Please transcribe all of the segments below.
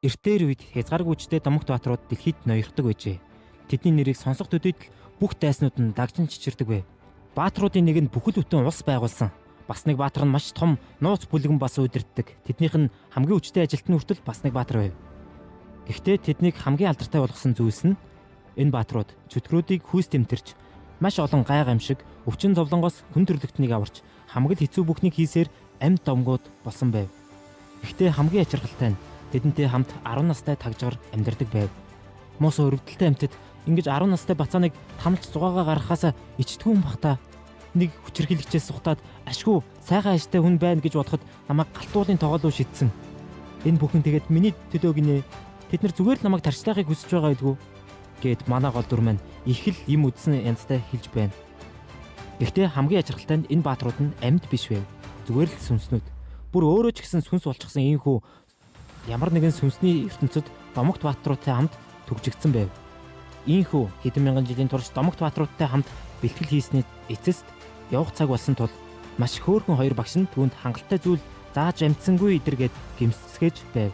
Эртээр үед хязгааргүйчтэй Домогт баатрууд дэлхийд ноёрхдог байжээ. Тэдний нэрийг сонсох төдийд л бүх дайснууд нь дагжин чичирдэг байв. Баатруудын нэг нь бүхэл бүтэн улс байгуулсан. Бас нэг баатар нь маш том нууц бүлгэн бас удирддаг. Тэднийх нь хамгийн хүчтэй ажилтны хүртэл бас нэг баатар байв. Гэхдээ тэднийг хамгийн алдартай болгосон зүйлс нь энэ баатрууд чөтгөрүүдийг хүйс тэмтэрч маш олон гай гамшиг өвчин зовлонгоос хүн төрлөختнийг аварч хамгийн хэцүү бүхнийг хийсээр амьд домгууд болсон байв. Гэхдээ хамгийн ачиргалтай нь тэдэнтэй хамт 10 настай тагжгаар амьдардаг байв. Мос өрөвдөлтэй амьтад ингэж 10 настай бацааныг тамлж зугаагаа гаргахаас ичдгүүн бахта нэг хүчирхийлэгчээс сухтаад ашгүй сайхан ажтай хүн байна гэж бодоход намайг галтуулын тоглоо шидсэн. Энэ бүхэн тэгээд миний төлөө гинэ. Тэд нар зүгээр л намайг тарчлахыг хүсэж байгаа гэдгүү гэд манай гол дүр маань их л юм үдсэн янзтай хэлж байна. Гэхдээ хамгийн ачиргалтай нь энэ баатрууд нь амьд биш байв. Зүгээр л сүнснүүд. Бүр өөрөө ч гэсэн сүнс болчихсон ийхүү ямар нэгэн сүнсний ертөнцид Домогт баатруудтай хамт түгжигдсэн байв. Ийхүү хэдэн мянган жилийн турш Домогт баатруудтай хамт бэлтгэл хийсний эцэст явах цаг болсон тул маш хөөрхөн хоёр багш нь түүнд хангалттай зүйл зааж амжсангүй идэргээд гимсцгээж байв.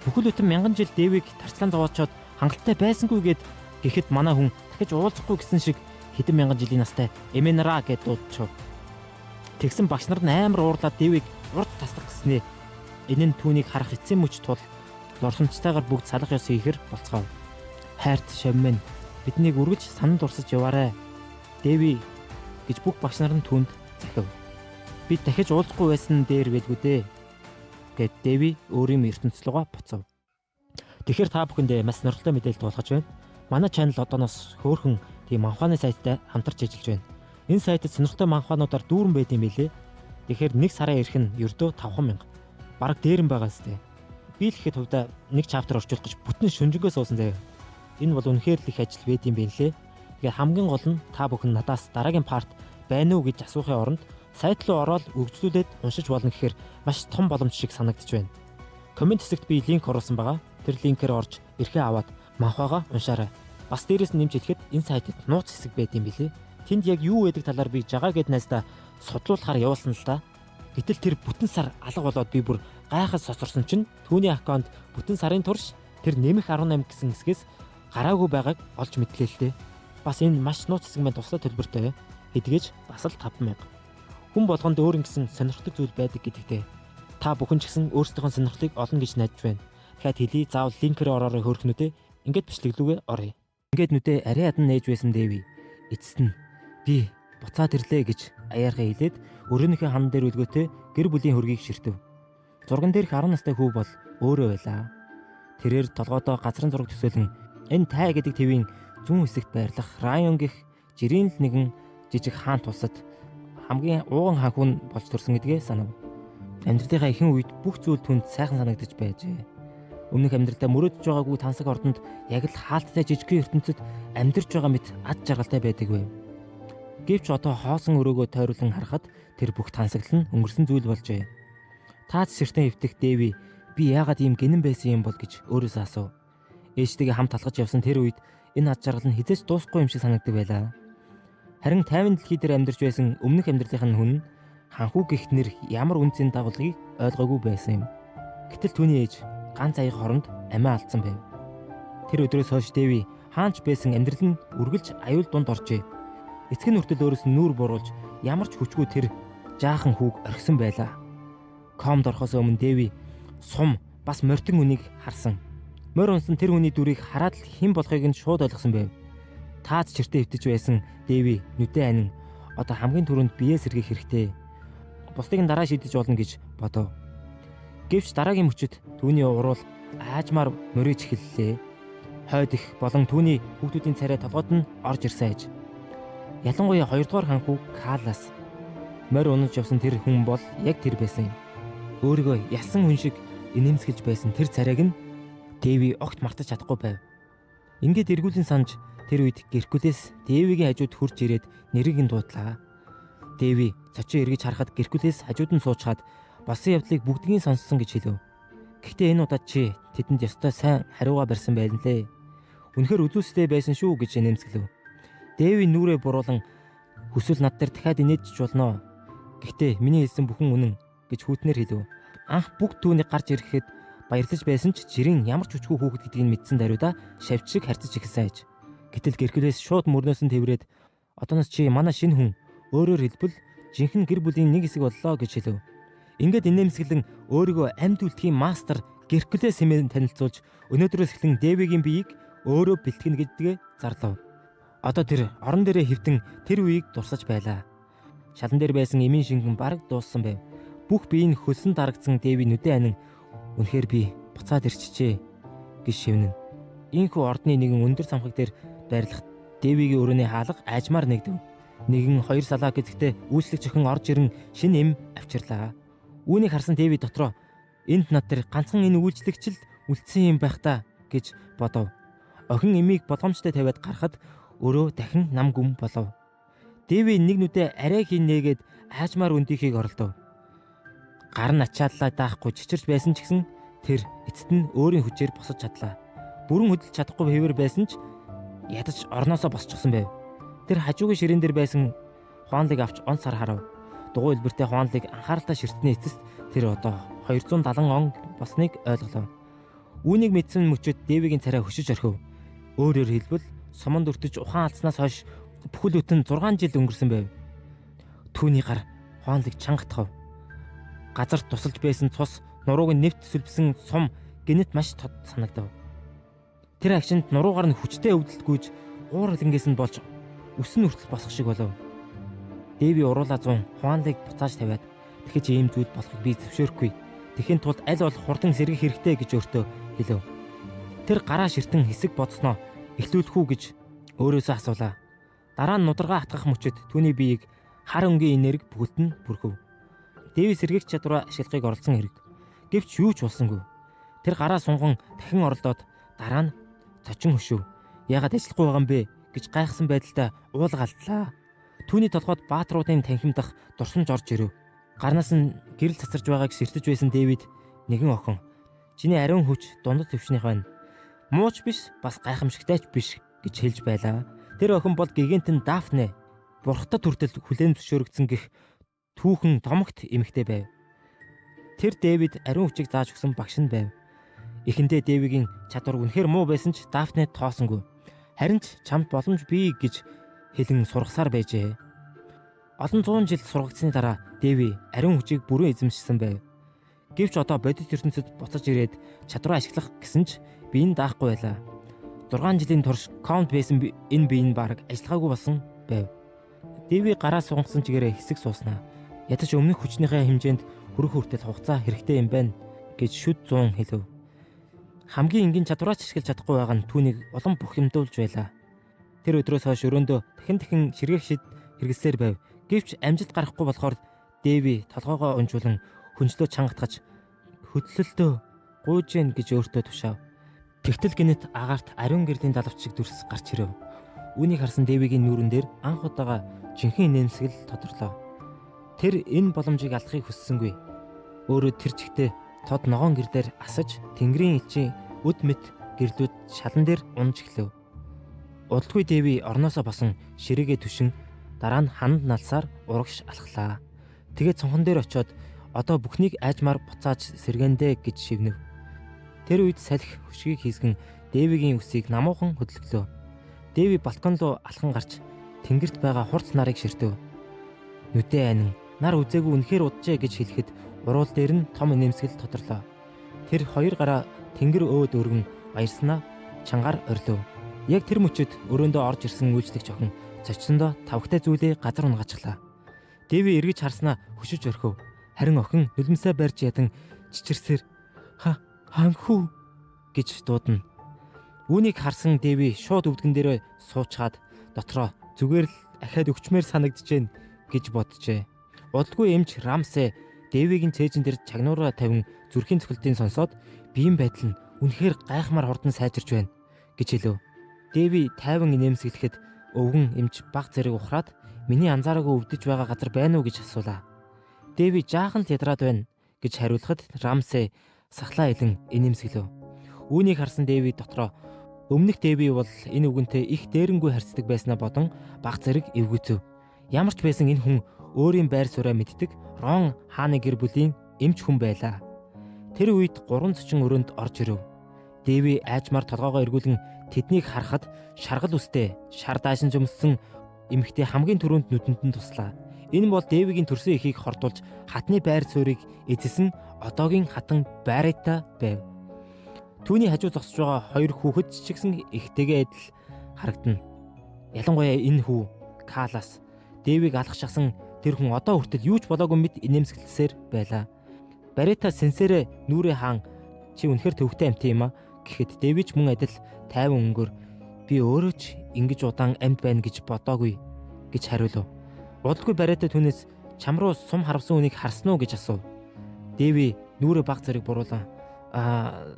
Бүхэл бүтэн мянган жил Дэвийг тарчлан зовоочоод хангалттай байсангүй гэд гэхэд манай хүн дахиж уулзахгүй гэсэн шиг хэдэн мянган жилийн настай Эмэнара гэд дуудчихв. Тэгсэн багш нар нь амар уурлаад Дэвийг урд таслах гэснээ. Энэ нь түүнийг харах эцсийн мөч тул лорсонцтойгоор бүгд салах ёс хийхэр болцгоо. Хайрт шавмэн биднийг үргэж сананд урсаж яваарэ. Дэви гэж бүх багш нар нь түүнд захив. Бид дахиж уулзахгүй байсан дээр байлгүй дээ гэд Дэви өөрийн ертөнцийн руугаа буцав. Тэгэхээр та бүхэндээ маш сонирхолтой мэдээлэл туулгаж байна. Манай чанал одооноос хөөрхөн тийм манхуаны сайттай хамтарч ажиллаж байна. Энэ сайтад сонирхолтой манхуануудаар дүүрэн байд юм билээ. Тэгэхээр нэг сарын ирэх нь ердөө 5,000. Бараг дээрэн байгаа сте. Би л ихэд хувьдаа нэг чаптер орчуулах гэж бүтэн шүнжэнгөө суусан заяа. Энэ бол үнэхээр л их ажил байд юм байна лээ. Тэгэхээр хамгийн гол нь та бүхэн надаас дараагийн парт байна уу гэж асуухын оронд сайт руу ороод өгжлүүлээд уншиж болно гэхээр маш том боломж шиг санагдаж байна. Комент хэсэгт би линк оруулсан байгаа. Тэр линкээр орж эрхээ аваад манхуагаа уншаарай. Бас дээрээс нь нэмж хэлэхэд энэ сайтад нууц хэсэг байд юм билээ. Тэнд яг юу байдаг талаар би жагаа гэд найздаа судлуулахаар явуулсан л да. Гэтэл тэр бүтэн сар алга болоод би бүр гайхаж сосорсон чинь түүний аккаунт бүтэн сарын турш тэр нэмэх 18 гэсэн хэсгээс гараагүй байгааг олж мэдлээ л дээ. Бас энэ маш нууц хэсэг маань тусдаа төлбөртэй. Хэдгээж бас л 5,000. Хүн болгонд өөр ингэсэн сонирхдаг зүйл байдаг гэдэгтэй. Та бүхэн ч гэсэн өөрсдийнхөө сонирхлыг олно гэж найдаж байна. Дахиад хэлий заавал линкээр ороорой хөөрхнүүдээ. Ингээд бичлэглүүгээ оръё. Ингээд нүдээ арай ядан нээж байсан Дэви. Эцэст нь би буцаад ирлээ гэж аяархаа хэлээд өрөөнийхөө хан дээр үлгөөтэй гэр бүлийн хөргийг ширтэв. Зурган дээрх 10 настай хүү бол өөрөө байлаа. Тэрээр толгойдоо газрын зураг төсөөлөн энэ тай гэдэг твийн зүүн хэсэгт байрлах Район гих жирийн л нэгэн жижиг хаан тусад хамгийн ууган хаан хүн болж төрсөн гэдгээ санав. Амьдралынхаа ихэнх үед бүх зүйл түнд сайхан санагдаж байжээ. Өмнөх амьдралдаа мөрөөдөж байгаагүй тансаг ордонд яг л хаалттай жижигхэн ертөнцид амьдарч байгаа мэт ад жаргалтай байдаг байв. Гэвч одоо хоосон өрөөгөө тойруулан харахад тэр бүх тансаглал нь өнгөрсөн зүйл болжээ. Таац ширтэн хөвтөх Дэви би яагаад ийм гинэн байсан юм бол гэж өөрөөсөө асуув. Ээжтэйгээ хамт алхаж явсан тэр үед энэ ад жаргал нь хизээч дуусахгүй юм шиг санагддаг байлаа. Харин тайван дэлхий дээр амьдарч байсан өмнөх амьдралынх нь хүн ханхүү гихт нэр ямар үнцийн дагуулгыг ойлгоогүй байсан юм. Гэтэл түүний ээж ганц аяга хоронд амиа алдсан байв. Тэр өдрөөс хойш Дэви хаанч байсан амьдрал нь үргэлж аюул дунд оржээ. Эцэг нь хүртэл өөрөөс нь нүүр буруулж ямар ч хүчгүй тэр жаахан хүүг орхисон байлаа. Комд орохоос өмнө Дэви сум бас морьтон үнийг харсан. Морь унсан тэр хүний дүрийг хараад л хэн болохыг нь шууд ойлгосон байв. Таац чиртээ хөвтөж байсан Дэви нүдэн анин одоо хамгийн түрүүнд бие сэргийх хэрэгтэй. Бусдыг нь дараа шийдэж болно гэж бодов. Гэвч дараагийн мөчөд түүний уруул аажмаар мориж эхэллээ. Хойд их болон түүний хүүхдүүдийн царай толгойд нь орж ирсэн аж. Ялангуяа 2 дугаар ханхүү Калас. Морь унаж явсан тэр хүн бол яг тэр байсан юм. Өөрийгөө ялсан хүн шиг инээмсэглэж байсан тэр царайг нь Дэви огт мартаж чадахгүй байв. Ингээд эргүүлэн санаж тэр үед Геркулес Дэвигийн хажууд хурж ирээд нэрийг нь дуудлаа. Дэви цочин эргэж харахад Геркулес хажууд нь суучгаад болсон явдлыг бүгдгийг сонссон гэж хэлв. Гэхдээ энэ удаад чи тэдэнд ёстой сайн хариугаа барьсан байна лээ. Үнэхээр үзүүстэй байсан шүү гэж нэмсгэлв. Дэви нүрээ буруулан хүсвэл над дээр дахиад инээдэж болно. Гэхдээ миний хэлсэн бүхэн үнэн гэж хүүтнэр хэлв. Анх бүгд түүнийг гарч ирэхэд Баярлаж байсан ч жирийн ямар ч хүчгүй хүүхэд гэдгийг мэдсэн даруйда шавж шиг харцаж ихсэн аж. Гэтэл Геркулес шууд мөрнөөс нь тэврээд "Одооноос чи манай шинэ хүн, өөрөөр хэлбэл жинхэнэ гэр бүлийн нэг хэсэг боллоо" гэж хэлв. Ингээд инээмсэглэн өөрийгөө амьд үлдэхийн мастер Геркулес хэмээн танилцуулж өнөөдрөөс эхлэн Дэвигийн биеийг өөрөө бэлтгэнэ гэдгээ зарлав. Одоо тэр орон дээрээ хэвтэн тэр үеийг дурсаж байлаа. Шалан дээр байсан эмийн шингэн бараг дууссан байв. Бүх бие нь хөлсөн дарагдсан Дэви нүдэн анин "Үнэхээр би буцаад ирчихжээ" гэж шивнэн. Ийхүү ордны нэгэн өндөр самхаг дээр байрлах Дэвигийн өрөөний хаалга айжмаар нэгдэв. Нэгэн хоёр салаа гэзэгтээ үйлчлэгч охин орж ирэн шинэ эм авчирлаа. Үүнийг харсан Дэви дотроо "Энд над дээр ганцхан энэ үйлчлэгч л үлдсэн юм байх та" гэж бодов. Охин эмийг болгоомжтой тавиад гарахад өрөө дахин нам гүм болов. Дэви нэг нүдээ арай хийн нээгээд аажмаар өндийнхийг оролдов. Гар нь ачааллаа даахгүй чичирч байсан ч гэсэн тэр эцэст нь өөрийн хүчээр босож чадлаа. Бүрэн хөдөлж чадахгүй хэвээр байсан ч ядаж орноосоо босчихсон байв. Тэр хажуугийн ширээн дээр байсан Хуанлыг авч он сар харав. Дугуй элбэртэй Хуанлыг анхааралтай ширтний эцэст тэр одоо 270 он болсныг ойлголоо. Үүнийг мэдсэн мөчөд Дэвигийн царай хөшиж орхив. Өөрөөр хэлбэл суманд өртөж ухаан алдснаас хойш бүхэл бүтэн 6 жил өнгөрсөн байв. Түүний гар Хуанлыг чангатгав. Газар тусалж байсан цус нурууг нь нэвт сүлбсэн сум гинэт маш тод санагдав. Тэр агшинд нуруугаар нь хүчтэй өвдөлтгүйж уур хөлнгээс нь болж өсөн хүртэл босох шиг болов. Дэви уруулаа 100 Хуанлыг буцааж тавиад "Тэгэхэж ийм зүйл болохыг би зөвшөөрөхгүй. Тэхийн тулд аль болох хурдан сэргэх хэрэгтэй" гэж өөртөө хэлв. Тэр гараа ширтэн хэсэг бодсноо эхлүүлэх үү гэж өөрөөсөө асуулаа. Дараа нь нударгаа хатгах мөчөд түүний биеийг хар өнгийн энерги бүхэлд нь бүрхв. Дэви сэргийгч чадвараа ашиглахыг оролцсон хэрэг. Гэвч юу ч болсонгүй. Тэр гараа сунган дахин оролдоод дараа нь цочин хөшөв. Яагаад ажиллахгүй байгаа юм бэ гэж гайхсан байдалтай уулгалдлаа. Түүний толгойд баатруудын танхим дах дурсамж орж ирэв. Гарнаас нь гэрэл цацарж байгааг сэртэж байсан Дэвид "Нэгэн охин, чиний ариун хүч дундад төвшнийх байна. Мууч биш, бас гайхамшигтайч биш" гэж хэлж байлаа. Тэр охин бол гигантэн Дафне. Бурхтад хүртэл хүлээн зөвшөөрөгдсөн гэх түүхэн томогт эмэгтэй байв. Тэр Дэвид ариун хүчийг зааж өгсөн багш нь байв. Эхэндээ Дэвигийн чадвар үнэхээр муу байсан ч Дафнед тоосонгүй. Харин ч "Чамд боломж бий" гэж хэлэн сургасаар байжээ. Олон 100 жил сургагдсны дараа Дэви ариун хүчийг бүрэн эзэмшсэн байв. Гэвч одоо бодит ертөнцид буцаж ирээд чадвараа ашиглах гэсэн ч бие нь даахгүй байлаа. 6 жилийн турш Count байсан энэ бие нь бараг ажиллагаагүй болсон байв. Дэви гараа сунгасан чигээрээ хэсэг сууснаа. Ядаж өмнөх хүчнийхээ хэмжээнд хүрэх хүртэл хугацаа хэрэгтэй юм байна гэж шүд 100 хэлв. Хамгийн энгийн чадвараач ашиглаж чадахгүй байгаа нь түүнийг улам бухимдуулж байлаа. Тэр өдрөөс хойш өрөөндөө дахин ширгээх шид хэрэглэсээр байв. Гэвч амжилт гарахгүй болохоор Дэви толгоогоо унжуулан хүнчлөө чангатгаж "Хөдлөлтөө гуйж гэн" гэж өөртөө тушаав. Тэгтэл гинэт агаарт ариун гэрлийн далавч шиг дүрс гарч ирэв. Үүнийг харсан Дэвигийн нүүрэн дээр анх удаага жинхэнэ нэмсгэл тодорлоо. Тэр энэ боломжийг алдахыг хүссэнгүй. Өөрөө тэр чигтээ тод ногоон гэрлээр асаж тэнгэрийн элчийн өд мэт гэрлүүд шалан дээр унж эхлэв. Удалгүй Дэви орноосоо босон ширээгээ түшин дараа нь ханд налсаар урагш алхлаа. Тэгээд цонхон дээр очиод "Одоо бүхнийг айжмаар буцааж сэргэндэ" гэж шивнэв. Тэр үед салхи хөшгийг хийсгэн Дэвигийн үсийг намуухан хөдөлгөлөө. Дэви балкон руу алхан гарч тэнгэрт байгаа хурц нарыг ширтэв. Нүдээ анин "Нар үзээгүй үнэхээр уджээ" гэж хэлэхэд уруул дээр нь том нэмсгэл тодорлоо. Тэр хоёр гараа тэнгэр өөд өргөн баярснаа чангаар орилов. Яг тэр мөчөд өрөөндөө орж ирсэн үйлчлэгч охин цочсондоо тавхтай зүйлээ газар унгаачлаа. Дэви эргэж харснаа хөшөж орхив. Харин охин нулимсаа барьж ядан чичирсээр "Ханхүү" гэж дуудана. Үүнийг харсан Дэви шууд өвдгөн дээрээ суучгаад дотроо "Зүгээр л ахаад өгчмээр санагдчихээн" гэж боджээ. Удалгүй эмч Рамсе Дэвигийн цээжин дээр чагнуураа тавин зүрхийн цохилтын сонсоод "Биеийн байдал нь үнэхээр гайхмаар хурдан сайжирч байна" гэж хэлв. Дэви тайван инээмсэглэхэд өвгөн эмч баг зэрэг ухраад "Миний анзаараагүй өвдөж байгаа газар байна уу" гэж асуулаа. Дэви жаахан л ядраад байна гэж хариулахад Рамсе сахлаа илэн инээмсэглэв. Үүнийг харсан Дэви дотроо өмнөх Дэви бол энэ үгэнтэй их дээрэнгүй харьцдаг байснаа бодон баг зэрэг эвгүйцэв. Ямар ч байсан энэ хүн өөрийн байр сууриа мэддэг Рон хааны гэр бүлийн эмч хүн байлаа. Тэр үед 3 цочин өрөөнд орж ирэв. Дэви айжмаар толгоогоо эргүүлэн тэднийг харахад шаргал үстэй, шар даашин жумссан эмэгтэй хамгийн түрүүнд нүдэнд нь туслаа. Энэ бол Дэвигийн төрсөн эхийг хордуулж хатны байр суурийг эзэсэн одоогийн хатан Барита байв. Түүний хажуу зогсож байгаа хоёр хүүхэд жижигсэн эхтэйгээ адил харагдана. Ялангуяа энэ хүү Калас Дэвиг алах шахсан тэр хүн одоо хүртэл юу ч болоогүй мэд инээмсэглэлсээр байлаа. Барита сэнсээрээ нүрээ хаан чи үнэхэр төвхтэй амт юм а гэхэд Дэвич мөн адил тайван өнгөөр би өөрөө ч ингэж удаан амьд байна гэж бодоогүй гэж хариулв. Удалгүй Барита түүнээс чам руу сум харвсан үнийг харсан уу гэж асуув. Дэви нүрээ баг зэрэг буруулан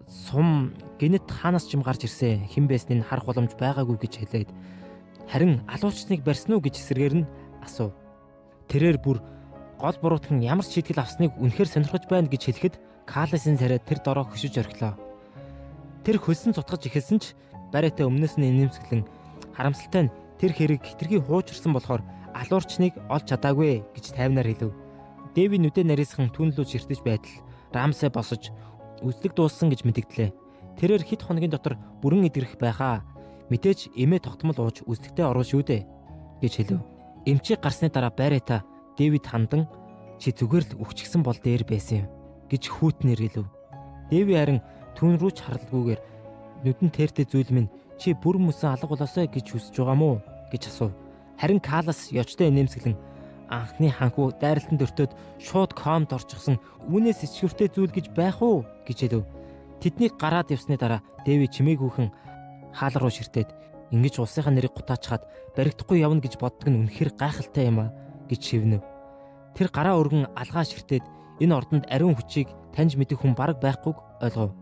сум гинэт хаанаас ч юм гарч ирсэн хэн байсныг харах боломж байгаагүй гэж хэлээд харин алуучныг барьсан уу гэж эсэргээр нь асуув. Тэрээр бүр гол буруутхан ямар ч шийтгэл авсныг үнэхээр сонирхож байна гэж хэлэхэд Каласын царай тэр дороо хөшиж орхилоо. Тэр хөлсөн цутгаж эхэлсэн ч Барита өмнөөс нь инээмсэглэн харамсалтай нь тэр хэрэг хитрхи хуучирсан болохоор алуурчныг олж чадаагүй гэж тайвнаар хэлв. Дэви нүдэ нарийсхан түүнлүү ширтэж байтал Рамсэ босож үзлэг дууссан гэж мэдэгдлээ. Тэрээр хэд хоногийн дотор бүрэн идэрэх байхаа. Мэдээж эмээ тогтмол ууж үзлэгтээ орно шүү дээ гэж хэлв. Эмчийг гарсны дараа Барита Дэвид хандан чи зүгээр л өгчихсэн бол дээр байсан юм гэж хүүтнэр хэлв. Дэви харин түүн рүү ч харалгүйгээр нүдэн тэртэ зүйл минь чи бүр мөсөн алга болоосой гэж хүсэж байгаа мó гэж асуув. Харин Калас ёчтой инээмсэглэн анхны ханхуу дайралтанд өртөөд шууд комд орчихсон үүнээс ичгүртэй зүйл гэж байх уу гэж хэлв. Тэднийг гараад явсны дараа Дэви чимээгүйхэн хаал руу ширтээд ингэж улсынхаа нэрийг гутаачхаад баригдахгүй явна гэж боддог нь үнэхээр гайхалтай юм а гэж шивнэв. Тэр гараа өргөн алгаа ширтээд энэ ордонд ариун хүчийг таньж мэдэх хүн бараг байхгүйг ойлгов.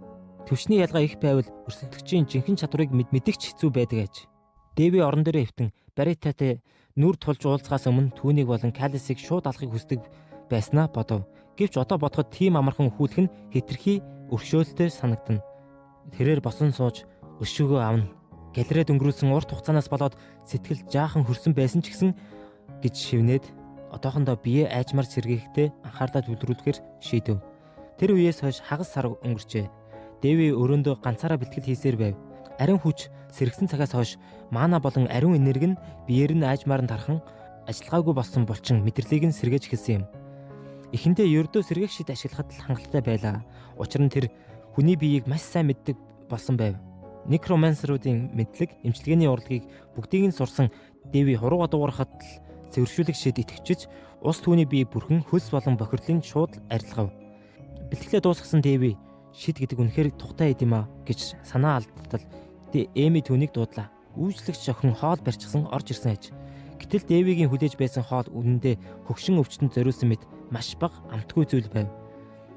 Төвчний ялгаа их байвал өрсөлдөгчийн жинхэнэ чадварыг мэдэгч хэцүү байдаг аж. Дэви орон дээрээ хэвтэн Баритатай нүр тулж уулзахаас өмнө түүнийг болон Каласыг шууд алахыг хүсдэг байснаа бодов. Гэвч одоо бодоход тийм амархан өхүүлэх нь хэтэрхий өршөөлтөй санагдана. Тэрээр босон сууж өшөөгөө авна. Галерейд өнгөрүүлсэн урт хугацаанаас болоод сэтгэл жаахан хөрсөн байсан ч гэсэн гэж шивнээд одоохондоо бие айжмар сэргээхдээ анхаарлаа төвлөрүүлэхээр шийдэв. Тэр үеэс хойш хагас сар өнгөрчээ. Дэви өрөөндөө ганцаараа бэлтгэл хийсээр байв. Ариун хүч сэргсэн цагаас хойш мана болон ариун энерги нь биеэр нь айжмаар нь тархан ажиллагаагүй болсон булчин мэдрэлийг нь сэргээж эхэлсэн юм. Эхэндээ ердөө сэргээх шид ашиглахад л хангалттай байлаа. Учир нь тэр хүний биеийг маш сайн мэддэг болсон байв. Некромансеруудын мэдлэг, эмчилгээний урлагийг бүгдийг нь сурсан Дэви хурууга дуурахад л цэвэршүүлэх шид итгэвчж ус түүний биеийг бүрхэн хөлс болон бохирлын шууд арилгав. Бэлтгэлээ дуусгасан Дэви шид гэдэг үнэхээр тухтай юм а гэж санаа алдтал Эми түүнийг дуудлаа. Үүжлэгч охин хоол барьчихсан орж ирсэн аж. Гэтэл Дэвигийн хүлээж байсан хоол үнэндээ хөгшин өвчтөнд зориулсан мэт маш бага амтгүй зүйл байв.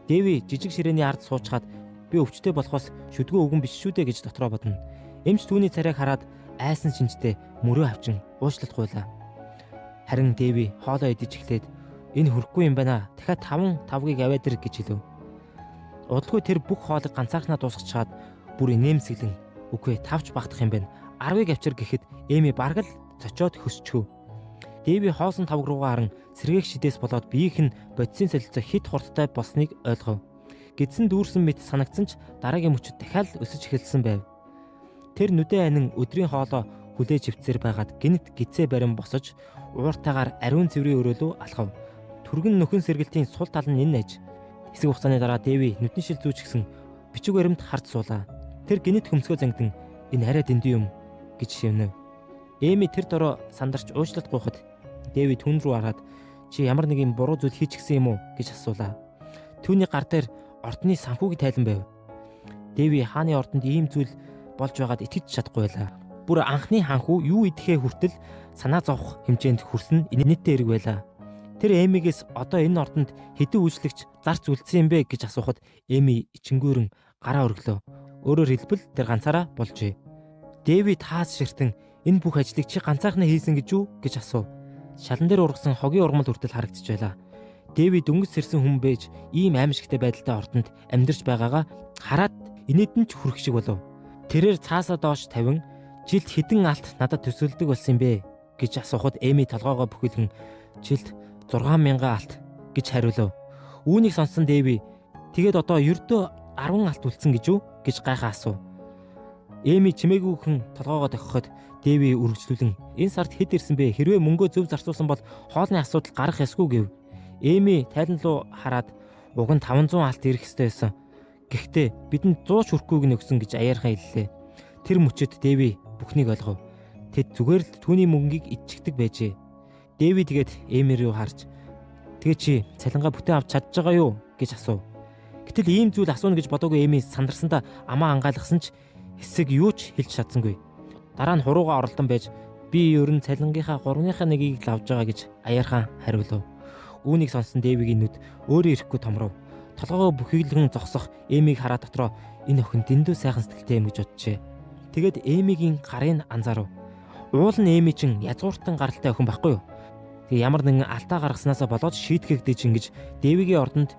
Дэви жижиг ширээний ард суучгаад би өвчтэй болохоос шүдгөө өгөн биш шүү дээ гэж дотроо бодно. Эмч түүний царайг хараад айсан шинжтэй мөрөө авчин уучлалт гуйлаа. Харин Дэви хоолоо идэж эхлээд энэ хөрөхгүй юм байна. Дахиад 5-5-ыг аваад ир гэж хэлв. Удалгүй тэр бүх хоолыг ганцаархнаа дуусгачаад бүр инээмсэглэн үгүй 5ч багтах юм байна. 10-ыг авчир гэхэд Эми бараг л цочоод хөсчөв. Дэви хоосон тавг руугаа харан сэргээх шидээс болоод биеийнх нь бодисын солилцоо хит хурдтай болсныг ойлгов. Гидсэн дүүрсэн мэт санагдсан ч дараагийн мөчөд дахиад өсөж эхэлсэн байв. Тэр нүдэн анин өдрийн хоолоо хүлээж хөвцөр байгаад гинт гидсээ барин босож ууртаагаар ариун цэврийн өрөөлөө алхав. Түргэн нөхөн сэргэлтийн сул тал нь энэ аж. Хэсэг хугацааны дараа Дэви нүдний шил зүүчгсэн бичиг баримт хард суулаа. Тэр гинт хөмсгөө зангидан энэ арай дэндүү юм гэж шивнэв. Эми тэр дороо сандарч уучлалт гуйхад Дэви түн рүү хараад чи ямар нэг юм буруу зүйл хийчихсэн юм уу гэж асуулаа. Түүний гар дээр ордны санхүүгийн тайлан байв. Дэви хааны ордонд ийм зүйл болж байгаад итгэж чадахгүй байлаа. Бүр анхны ханхүү юу идэхээ хүртэл санаа зовох хэмжээнд хүрсэн инээдтэй хэрэг байлаа. Тэр Эмигээс одоо энэ ордонд хэдэн үйлчлэгч зарц үлдсэн юм бэ гэж асуухад Эми ичингүүрэн гараа өргөлөө. Өөрөөр хэлбэл тэр ганцаараа болжээ. Дэви таас ширтэн энэ бүх ажлыг чи ганцаархнаа хийсэн гэж үү гэж асуув. Шалан дээр ургасан хогийн урмал хүртэл харагдаж байлаа. Дэви дөнгөж сэрсэн хүн байж ийм аимшигтай байдалтай ордонд амьдарч байгаагаа хараад инээдэн ч хүрэх шиг болов. Тэрээр цаасаа доош тавин жилд хэдэн алт надад төсөөлдөг болсон юм бэ гэж асуухад Эми толгоогоо бүхэлгэн жилд 6000 алт гэж хариулв. Үүнийг сонссон Дэви Тэгээд одоо ердөө 10 алт үлдсэн гэж юу гэж гайхаа асуув. Эми чимээгүйхэн толгоогоо тохиход Дэви үргэлжлүүлэн энэ сард хэд ирсэн бэ? Хэрвээ мөнгөө зөв зарцуулсан бол хоолны асуудал гарах ёсгүй гэв. Эми тайлан руу хараад уг нь 500 алт ирэх ёстой байсан. Гэхдээ бидэнд 100 ч хүрэхгүйг нь өгсөн гэж аяархан хэллээ. Тэр мөчөд Дэви бүхнийг ойлгов. Тэд зүгээр л түүний мөнгийг идчихдэг байжээ. Дэви тэгээд Эми рүү харж "Тэгээ чи цалингаа бүтэн авч чадж байгаа юу?" гэж асуув. Гэтэл ийм зүйл асууна гэж бодоогүй Эми сандарсандаа амаа ангаалгасан ч хэсэг юу ч хэлж чадсангүй. Дараа нь хуруугаа оролдон байж "Би ер нь цалингийнхаа 3-ныхаа нэгийг л авж байгаа" гэж аяархан хариулв. Үүнийг сонсон Дэвигийн нүд өөрөө ирэхгүй томров. Толгоогоо бүхийлгэн зогсох Эмиг хараад дотроо энэ охин дэндүү сайхан сэтгэлтэй юм гэж боджээ. Тэгээд Эмигийн гарыг анзаарав. Уул нь Эми чин язгууртан гаралтай охин байхгүй юу? Тэгээ ямар нэгэн алдаа гаргаснасаа болоод шийтгэгдэж ингэж Дэвигийн ордонд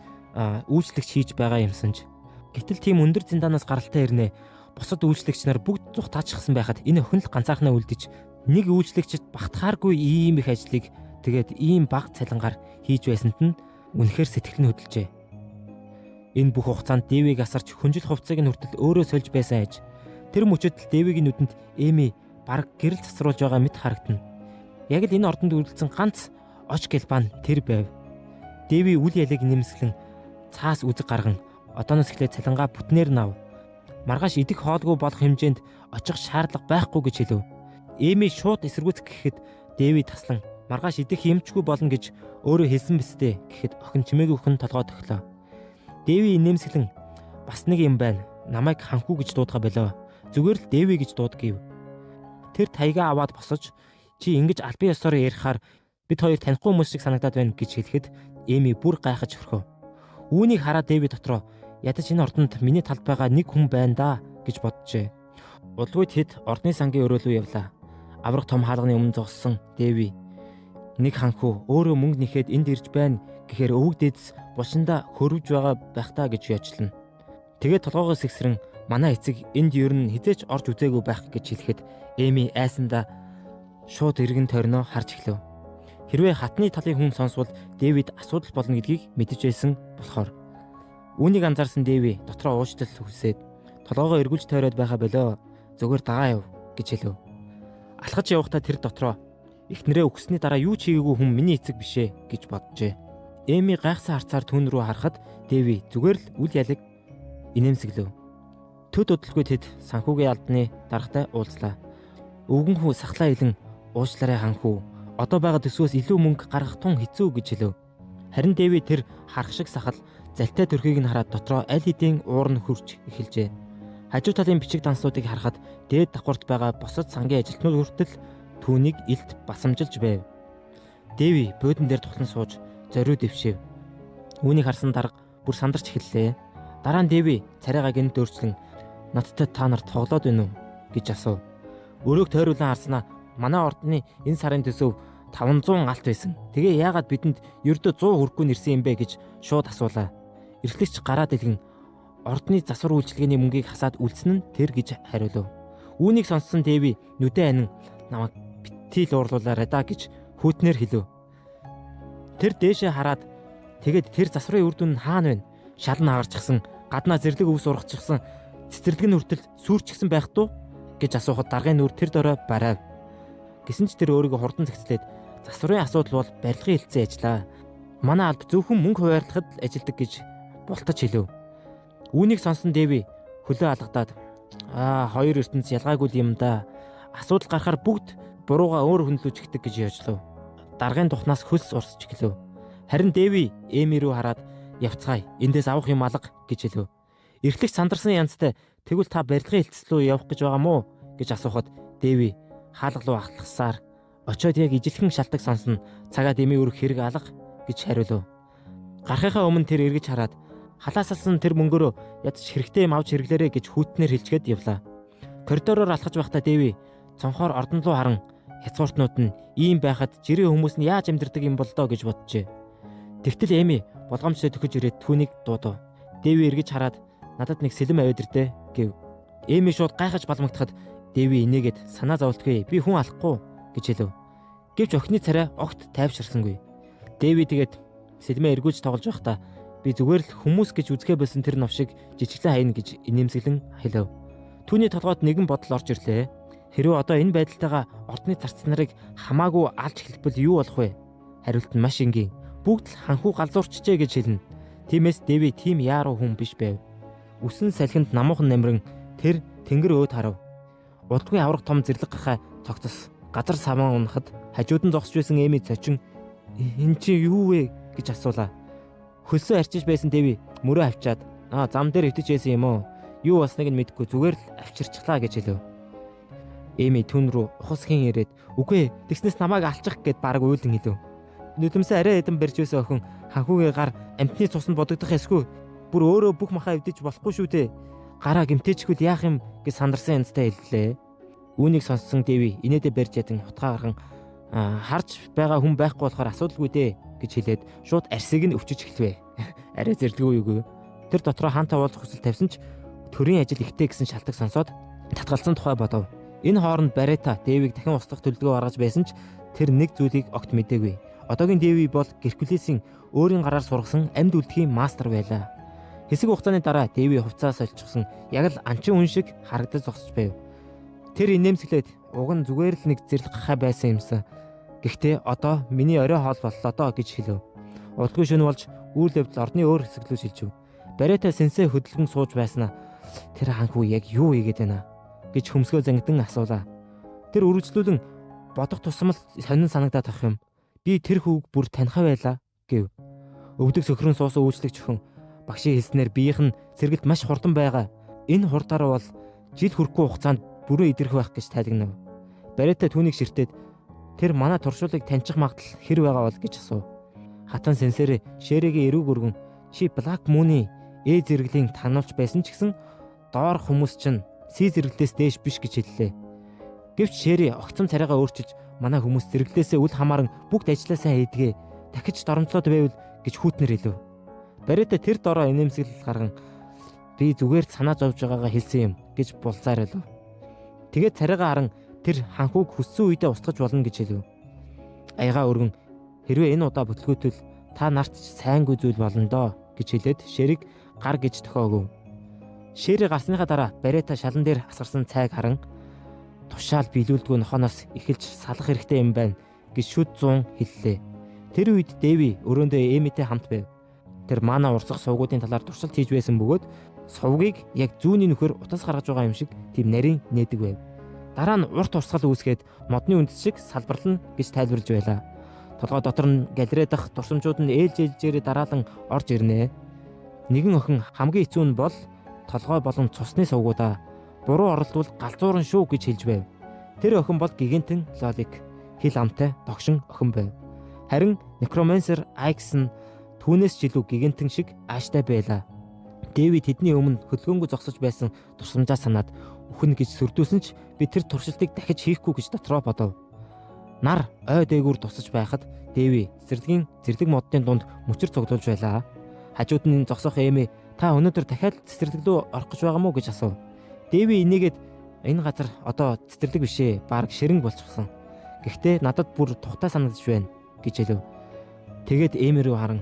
үйлчлэгч хийж байгаа юмсанж. Гэтэл тийм өндөр зиндаанаас гаралтай ирнэ. Бусад үйлчлэгч нар бүгд зүхтаачихсан байхад энэ охин л ганцаархнаа үлдэж нэг үйлчлэгчд багтахааргүй ийм их ажлыг тэгээд ийм бага цалингаар хийж байсанд нь үнэхээр сэтгэл нь хөдөлжээ. Энэ бүх хугацаанд Дэвиг асарч хүнжил хувцсыг нь хүртэл өөрөө сольж байсан аж. Тэр мөчөд л Дэвигийн нүдэнд Эми бараг гэрэл засруулж байгаа мэт харагдана. Яг л энэ ордонд үйлдэлсэн ганц оч гэлбан тэр байв. Дэви үл ялыг нэмсгэлэн цаас үзэг гарган одооноос эхлээд цалингаа бүтнээр нав. Маргааш идэх хоолгүй болох хэмжээнд очих шаардлага байхгүй гэж хэлв. Эми шууд эсэргүүцэх гэхэд Дэви таслан маргааш идэх юмчгүй болно гэж өөрөө хэлсэн бистэ гэхэд охин чимээгүйхэн толгой төглөө. Дэви инээмсэглэн "Бас нэг юм байна. Намайг ханхүү гэж дуудгаа болоо. Зүгээр л Дэви гэж дуудгийв." Тэр таягаа аваад босож "Чи ингэж албан ёсоор ярихаар бид хоёр танихгүй хүмүүс шиг санагдаад байна" гэж хэлэхэд Эми бүр гайхаж орхив. Үүнийг хараад Дэви дотроо "Ядаж энэ ордонд миний талд байгаа нэг хүн байна да" гэж боджээ. Удалгүй тэд ордны сангийн өрөө рүү явлаа. Аврах том хаалганы өмнө зогссон Дэви нэг ханхүү өөрөө мөнгө нэхэд энд ирж байна гэхээр өвөг дээдс бушинда хөрвж байгаа байх таа гэж яочлно. Тэгээд толгоогоо сэгсрэн "Манай эцэг энд ер нь хизээч орж үзээгүй байх" гэж хэлэхэд Эми айсандаа шууд эргэн тойрноо харж эхлэв. Хэрвээ хатны талын хүн сонсвол Дэвид асуудал болно гэдгийг мэдэж байсан болохоор. Үүнийг анзаарсан Дэви дотроо уучлал хүсээд "Толгоогоо эргүүлж тойроод байгаа болоо. Зүгээр дагаа яв" гэж хэлв. Алхаж явахдаа тэр дотроо "Эхнэрээ өгсөний дараа юу ч хийгээгүй хүн миний эцэг бишээ" гэж боджээ. Эми гайхсан харцаар түүн рүү харахад Дэви зүгээр л үл ялэг инээмсэглэв. Төд удалгүй тэд санхүүгийн албаны даргатай уулзлаа. Өвгөн хүү сахлаа илэн уучлаарай ханхүү. Одоо байгаа төсвөөс илүү мөнгө гаргах тун хэцүү гэж хэлв. Харин Дэви тэр харах шиг сахал залтай төрхийг нь хараад дотроо аль хэдийн уур нь хурж эхэлжээ. Хажуу талын бичиг данслуудыг харахад дээд давхарт байгаа босод сангийн ажилтнууд хүртэл түүнийг илт басамжилж байв. Дэви буудан дээр тухлан сууж зориуд дэвшив. Үүнийг харсан дарга бүр сандарч эхэллээ. Дараа нь Дэви царайгаа гэнэ дөөрчлөн "Надтай та нар тоглоод байна уу?" гэж асуув. Өрөөг тойруулан харснаа "Манай ордны энэ сарын төсөв 500 алт байсан. Тэгээ яагаад бидэнд ердөө 100 хүрэхгүй нэрсэн юм бэ" гэж шууд асуулаа. Эрхлэгч гараад илгэн ордны засвар үйлчилгээний мөнгийг хасаад үлдсэн нь тэр гэж хариулв. Үүнийг сонссон Дэви нүдэн анин "Намайг битгий л уурлуулаарай да" гэж хүйтнээр хэлв. Тэр дээшээ хараад "Тэгээд тэр засварын үр дүн нь хаана вэ? Шал нь агарчихсан, гаднаа зэрлэг өвс ургачихсан, цэцэрлэг нь хүртэл сүрчихсэн байх туу" гэж асуухад даргын нүр тэр дорой барайв. Гэсэн ч тэр өөрийгөө хурдан зэгцлээд "Засварын асуудал бол барилгын хэлцээ ажиллаа. Манай алба зөвхөн мөнгө хуваарлахад л ажилдаг" гэж бултаж хэлв. Үүнийг сонсон Дэви хөлөө алгадаад хоёр ертөнц ялгаагүй юм да. Асуудал гарахаар бүгд буруугаа өөр хөндлөж ихдэг гэж яажлав. Даргын тухнаас хөлс урсч эхлэв. Харин Дэви Эми рүү хараад "Явцгаая, эндээс авах юм алга" гэж хэлв. Эрхлэгч сандарсан янзтай "Тэгвэл та барилгын хэлцэл рүү явах гэж байгаа мó?" гэж асуухад Дэви хаалга руу ахлахсаар очоод яг ижилхэн шалтак сонсон цагаад Эми өрөх хэрэг алга гэж хариулв. Гарахынхаа өмнө тэр эргэж хараад халаасалсан тэр мөнгөөрөө ядч хэрэгтэй юм авч хэрэглээрэй гэж хүйтнээр хэлжгээд явлаа. Коридороор алхаж байхдаа Дэви цонхоор ордон руу харан хязгууртнууд нь ийм байхад жирийн хүмүүс нь яаж амьдрдаг юм бол доо гэж боджээ. Тэгтэл Эми болгоомжтой төхөж ирээд түүнийг дуудав. Дэви эргэж хараад "Надад нэг сэлэм аваад ирдэ" гэв. Эми шууд гайхаж балмагдахад Дэви инээгээд "Санаа зовлтгүй, би хүн алахгүй" гэж хэлв. Гэвч охины царай огт тайвширсангүй. Дэви тэгээд сэлмээ эргүүлж тоглож байхдаа Би зүгээр л хүмүүс гэж үзэхээ болсон тэр новшиг жижиглэн хайна гэж инээмсэглэн хэлв. Түүний толгойд нэгэн бодол орж ирлээ. Хэрвээ одоо энэ байдалтайгаа ордны зарц нарыг хамаагүй алж хэлбэл юу болох вэ? Хариулт нь маш энгийн. Бүгд л ханхуу галзуурчжээ гэж хэлнэ. Тиймээс Дэви тийм яаруу хүн биш байв. Үсэн салхинд намуухан намран тэр тэнгэр өөд харав. Удалгүй аврах том зэрлэг гахаа цогцос. Газар саван унахад хажууд нь зогсож байсан Эми цочин "Энэ чи юу вэ?" гэж асуулаа. Хөлсөө арчиж байсан Дэви мөрөө авчаад "Зам дээр өвтөж байсан юм уу? Юу болсныг нь мэдэхгүй зүгээр л авчирчлаа" гэж хэлв. Эми түн рүү ухасхийн ирээд "Үгүй ээ, тэгснээс намайг алчих" гэд бараг уйлан хэлв. Нүдэмсээ арай эдэн барьж байсан охин ханхуугийн гар амтны цуснд бодогдох эсгүй. Бүр өөрөө бүх махаа эвдэж болохгүй шүү дээ. Гараа гимтээчгүй яах юм гэж сандарсан янзтай хэллээ. Үүнийг сонссон Дэви инээдэ барьж ядан утгаа гарган харж байгаа хүн байхгүй болохоор асуудалгүй дээ гэж хэлээд шууд арсыг нь өвчөж эхлэв. Арай зэрлгүй юу. Тэр дотроо хаантай уулзах хүсэл тавьсан ч төрийн ажил ихтэй гэсэн шалтгаан сонсоод татгалзсан тухай бодов. Энэ хооронд Барета Дэвиг дахин устгах төлөвлөгөө гаргаж байсан ч тэр нэг зүйлийг огт мэдээгүй. Одоогийн Дэви бол Геркулесийн өөрийн гараар сургасан амьд үлдэхийн мастер байлаа. Хэсэг хугацааны дараа Дэви хувцас олчихсон яг л анчин хүн шиг харагдаж зогсож байв. Тэр инээмсэглээд уг нь зүгээр л нэг зэрлэг гахаа байсан юмсан. Гэхдээ одоо миний орой хоол боллоо доо гэж хэлв. Удалгүй шөнө болж үйл явдал орны өөр хэсэг рүү шилжив. Барета сэнсээ хөдөлгөн сууж байснаа тэр ханхүү яг юу хийгээд байна гэж хөмсгөө зангидан асуулаа. Тэр үргэлжлүүлэн бодох тусам л сонин санагдаад ах юм. Би тэр хүүг бүр танихаа байлаа гэв. Өвдөг сөхрөн суусан үйлчлэгч охин багшийн хэлснээр биеийнх нь сэргэлт маш хурдан байгаа. Энэ хурдаараа бол жил хүрэхгүй хугацаанд бүрэн идэрх байх гэж тайлагнав. Барета түүнийг ширтээд тэр манай туршуулыг таньчих магадлал хэр байгаа бол гэж асуув. Хатан сенсээр Шэрэгийн эрүүг өргөн чи Black Moon-ийн зэрэглэлийн тануулж байсан ч гэсэн доор хүмүүс чинь Си зэрэглээс дээш биш гэж хэллээ. Гэвч Шэрэ огцом царайгаа өөрчилж манай хүмүүс зэрэглээсээ үл хамааран бүгд ажиллаа сайн хийдгээ. Дахиж доромжлоод байвал гэж хүүтнэр хэлв. Барета тэр дороо инээмсэглэл гарган би зүгээр санаа зовж байгаагаа хэлсэн юм гэж булзаар хэлв. Тэгээд царайгаа харан тэр ханхууг хүссэн үедээ устгаж болно гэж хэлв. Аяга өргөн хэрвээ энэ удаа бүтлгүүтэл та нарт ч сайнгүй зүйл болно доо гэж хэлээд Шэрийг гар гэж тохиогов. Шэрийг гарсныхаа дараа Барета шалан дээр асгарсан цайг харан тушаал биелүүлдэггүй нохоноос эхэлж салах хэрэгтэй юм байна гэж шүд 100 хэллээ. Тэр үед Дэви өрөөндөө Эмитэй хамт байв. Тэр мана урсгах сувгуудын талаар туршилт хийж байсан бөгөөд сувгийг яг зүүнний нөхөр утас гаргаж байгаа юм шиг тийм нарийн нээдэг байв. Дараа нь урт урсгал үүсгээд модны үндэс шиг салбарлана гэж тайлбарлаж байлаа. Толгой дотор нь галередах туршимчууд нь ээлжээр дараалан орж ирнэ. Нэгэн охин хамгийн хэцүү нь бол толгой болон цусны сувгуудаа буруу оролдвол галзуурн шүү гэж хэлж байв. Тэр охин бол гигантэн Лолик, хил амтай догшин охин байв. Харин Necromancer Ix нь түүнээс ч илүү гигантэн шиг ааштай байлаа. Дэви тэдний өмнө хөдөлгөөнгөө зогсож байсан тусламжаа санаад үхэн гэж сөрдүүлсэн ч би тэр туршилтыг дахиж хийхгүй гэж дотроо бодов. Нар ой дээгүүр тусаж байхад Дэви цэцэрлэгийн зэрлэг модны дунд мөчөр цуглуулж байлаа. Хажууд нь зогсох Эми та өнөөдөр дахиад цэцэрлэг рүү орох гэж байгаа мó гэж асуув. Дэви энийгээд энэ газар одоо цэцэрлэг биш ээ, баг ширэнг болчихсон. Гэхдээ надад бүр тухтай санагдаж байна гэж хэлв. Тэгээд Эми рүү харан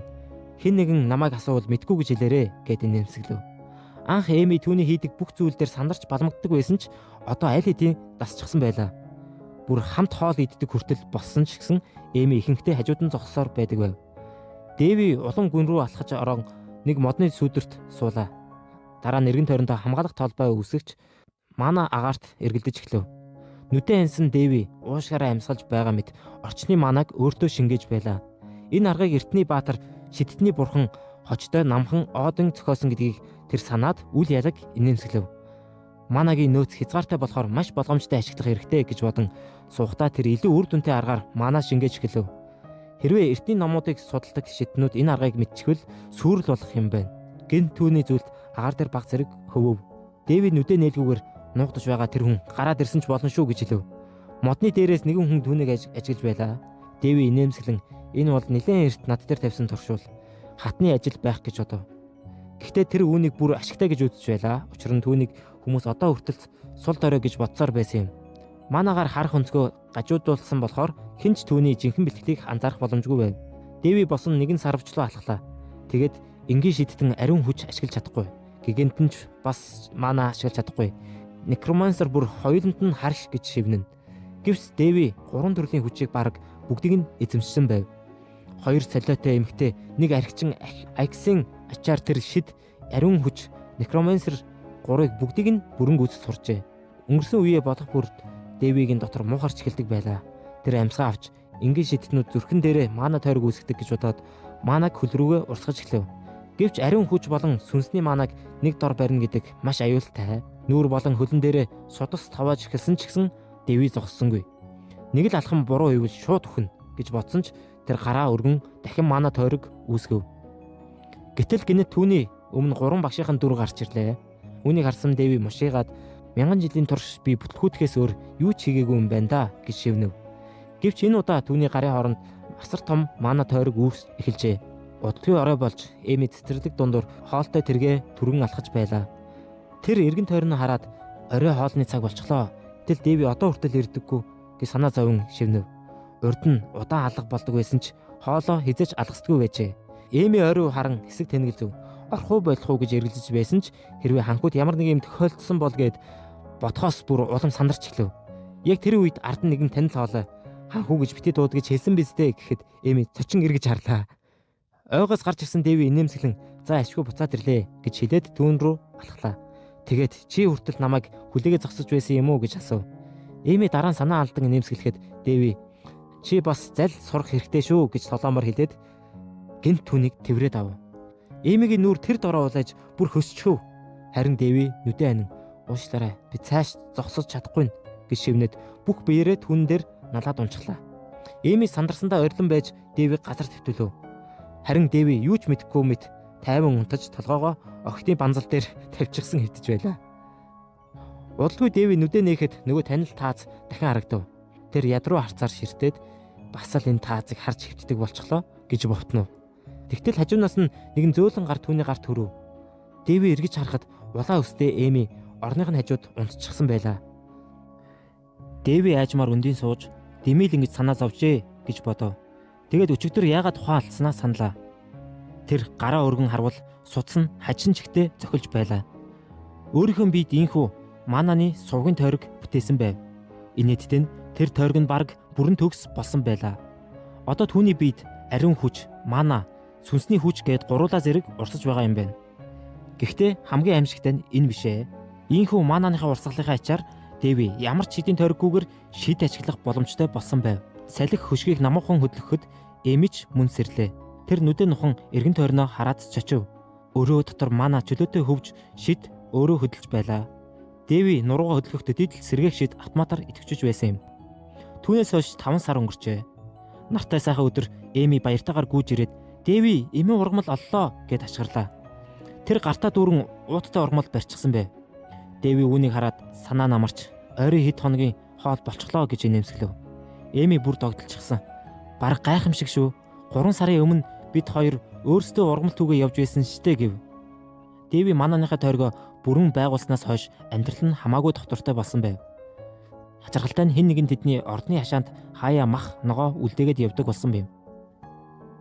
хэн нэгэн намайг асуувал мэдгүй гэж хэлээрээ гэд нэмсэглэв. Анх Эми түүний хийдэг бүх зүйл дээр сандарч баламгддаг байсан ч одоо аль хэдийн дасчихсан байлаа. Бүр хамт хоол иддэг хүртэл болсон ч гэсэн Эми ихэнхдээ хажууд нь зогсоор байдаг байв. Дэви улам гүн рүү алхаж орон нэг модны сүдэрт суулаа. Дараа нь эргэн тойрондоо хамгаалах толбой үүсгэж мана агаарт эргэлдэж эхлэв. Нүдэн хянсан Дэви уушгаараа амьсгалж байгаа мэт орчны манаг өөртөө шингээж байлаа. Энэ аргыг Эртний баатар шидтний бурхан хочтой намхан оодон зохиосон гэдгийг тэр санаад үл ялаг инээмсэглэв. Манагийн нөөц хязгаартай болохоор маш болгоомжтой ашиглах хэрэгтэй гэж бодон суухдаа тэр илүү үр дүнтэй аргаар мана шингээж эхлэв. Хэрвээ Эртний номуудыг судалдаг шидтнүүд энэ аргыг мэдчихвэл сүрэл болох юм байна. Гэн түүний зүйлд агаар дээр баг зэрэг хөвөв. Дэви нүдэ нээлгүүгээр нуугдаж байгаа тэр хүн гараад ирсэн ч болно шүү гэж хэлв. Модны дээрээс нэгэн хүн түүнийг ажиглаж байлаа. Дэви инээмсэглэн энэ бол нэлээд эрт над дээр тавьсан туршуул. Хатны ажил байх гэж бодов. Гэхдээ тэр үүнийг бүр ашигтай гэж үзэж байлаа. Учир нь түүнийг хүмүүс одоо хүртэл сул дорой гэж бодсоор байсан юм. Манагаар харах өнцгөө гажуудуулсан болохоор хинч түүний жинхэнэ бэлтгэлийг анзаарах боломжгүй байв. Дэви босон нэгэн сарвчлуу алхлаа. Тэгээд энгийн шидтэн ариун хүч ашиглаж чадахгүй. Гигантэн ч бас мана ашиглаж чадахгүй. Некромансер бүр хоёуланд нь харш гэж шивнэн. Гэвч Дэви 3 төрлийн хүчийг бараг бүгдийг нь эзэмшсэн байв. 2 солиотой эмэгтэй, нэг архичин Аксын ачаар тэр шид ариун хүч Некромансер 3-ыг бүгдийг нь бүрэн гүйцэд сурчээ. Өнгөрсөн үеэ бодох бүрд Дэвигийн дотор муухарч эхэлдэг байлаа. Тэр амьсгаа авч энгийн шидтнүүд зүрхэн дээрээ мана тойрог үүсгдэг гэж бодоод манаг хөл рүүгээ урсгаж эхлэв. Гэвч ариун хүч болон сүнсний манаг нэг дор барина гэдэг маш аюултай. Нүүр болон хөлн дээрээ судас тавааж эхэлсэн ч гэсэн Дэви зогссонгүй. Нэг л алхам буруу ивэл шууд өхнө гэж бодсон ч тэр гараа өргөн дахин мана тойрог үүсгэв. Гэтэл гинэт түүний өмнө 3 багшийн дүр гарч ирлээ. Үүнийг харсан Дэви мушийгаад 1000 жилийн турш би бүтлгүүтгэхээс өөр юу ч хийгээгүй юм байна да гэж шивнэв. Гэвч энэ удаа түүний гарын хооронд асар том мана тойрог үүс эхэлжээ. Удалгүй орой болж Эми цэцэрлэг дундуур хоолтой тэргээ түргэн алхаж байлаа. Тэр эргэн тойрноо хараад орой хоолны цаг болчихлоо. Гэтэл Дэви одоо хүртэл ирдэггүй гэж санаа зовн шивнэв. Урд нь удаан алга болдог байсан ч хоолоо хизээч алгасдаггүй байжээ. Эми орой харан хэсэг тэнэгэлзв. Орох уу болох уу гэж эргэлзэж байсан ч хэрвээ ханхуд ямар нэг юм тохиолдсон бол гэд бодхоос бүр улам сандарч эхлэв. Яг тэр үед ард нь нэгэн танил хоолой ханхуу гэж бити дууд гэж хэлсэн биз дээ гэхэд Эми цочин эргэж харлаа. Ойгоос гарч ирсэн Дэви инээмсэглэн за ашгүй буцаад ирлээ гэж хэлээд түүн рүү алхлаа. Тэгээд чи хүртэл намайг хүлээгээ зогсож байсан юм уу гэж асуув. Эми дараа нь санаа алдан инээмсэглэхэд Дэви чи бас зал сурах хэрэгтэй шүү гэж толомоор хэлээд гинт түүнийг тэврээд ав. Эмигийн нүур тэр дороо улайж бүр хөсчхөв. Харин Дэви нүдэн анин уушлаарай би цааш зогсож чадахгүй гэж шивнээд бүх биеэрээ түүн дээр налаад унчглаа. Эми сандарсандаа орилон байж Дэвиг газар твтүүлв. Харин Дэви юу ч мэдэхгүй мэт тайван унтаж толгоогоо охидын банзал дээр тавьчихсан хэвтэж байлаа. Удалгүй Дэви нүдэ нээхэд нөгөө танил тааз дахин харагдав. Тэр яд руу харцаар ширтээд бас л энэ таазыг харж хэвтдэг болчихлоо гэж бовтнов. Тэгтэл хажуунаас нь нэгэн зөөлөн гар түүний гарт хүрв. Дэви эргэж харахад улаан өстэй Эми орных нь хажууд унтчихсан байлаа. Дэви аажмаар өндийн сууж дэмийл ингэж санаа зовжээ гэж бодов. Тэгээд өчигдөр яагаад тухайн алдснаа саналаа. Тэр гараа өргөн харвал суц нь хажин чигтээ зохилж байлаа. Өөрийнхөө биед инхүү мананы сувгийн тойрог бүтээсэн байв. Инээдтэй нь тэр тойрог нь бараг бүрэн төгс болсон байлаа. Одоо түүний биед ариун хүч, мана, сүнсний хүч гээд гуруулаа зэрэг урсаж байгаа юм байна. Гэхдээ хамгийн аимшигтай нь энэ биш ээ. Инхүү мананыхаа урсгалынхаа ачаар Дэви ямар ч шидийн тойроггүйгээр шид ашиглах боломжтой болсон байв. Салхи хөшгийг намуухан хөдлөхөд Эмич мөн сэрлээ. Тэр нүдэн нухан эргэн тойрноо хараад цочив. Өрөө дотор мана чөлөөтэй хөвж шид өөрөө хөдөлж байлаа. Дэви нуруугаа хөдлөхөд дидэл сэргээх шид автоматар идэвхжиж байсан юм. Түүнээс хойш 5 сар өнгөрчээ. Нартай сайхан өдөр Эми баяртайгаар гүйж ирээд Дэви эмээ ургамал оллоо гэд ашгарлаа. Тэр гартаа дүүрэн ууттай ургамал барьчихсан байв. Дэви үүнийг хараад санаа намарч ойрын хэд хоногийн хоол болчихлоо гэж инээмсэглэв. Эми бүр догдолчихсан. Бараг гайхамшиг шүү. 3 сарын өмнө бид хоёр өөрсдөө ургамал түгээ явж байсан штэ гэв. Дэви мананыхаа тойргоо бүрэн байгуулснаас хойш амьдрал нь хамаагүй доктортой болсон байв. Хачиргалтай нь хэн нэгэн тэдний ордны хашаанд хаяа мах ногоо үлдээгээд явдаг болсон байв.